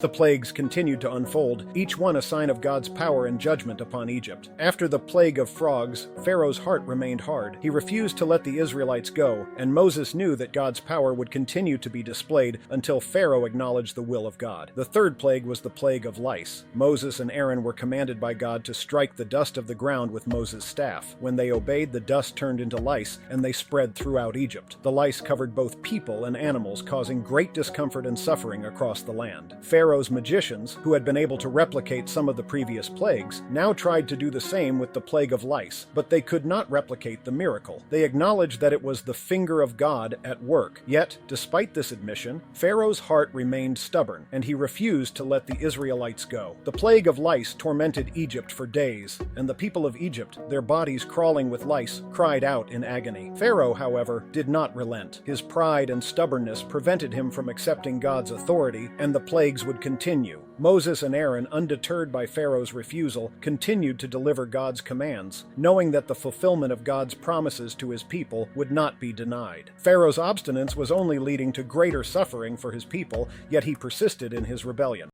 The plagues continued to unfold, each one a sign of God's power and judgment upon Egypt. After the plague of frogs, Pharaoh's heart remained hard. He refused to let the Israelites go, and Moses knew that God's power would continue to be displayed until Pharaoh acknowledged the will of God. The third plague was the plague of lice. Moses and Aaron were commanded by God to strike the dust of the ground with Moses' staff. When they obeyed, the dust turned into lice, and they spread throughout Egypt. The lice covered both people and animals, causing great discomfort and suffering across the land. Pharaoh's magicians, who had been able to replicate some of the previous plagues, now tried to do the same with the plague of lice, but they could not replicate the miracle. They acknowledged that it was the finger of God at work. Yet, despite this admission, Pharaoh's heart remained stubborn, and he refused to let the Israelites go. The plague of lice tormented Egypt for days, and the people of Egypt, their bodies crawling with lice, cried out in agony. Pharaoh, however, did not relent. His pride and stubbornness prevented him from accepting God's authority, and the plagues would continue. Moses and Aaron, undeterred by Pharaoh's refusal, continued to deliver God's commands, knowing that the fulfillment of God's promises to his people would not be denied. Pharaoh's obstinance was only leading to greater suffering for his people, yet he persisted in his rebellion.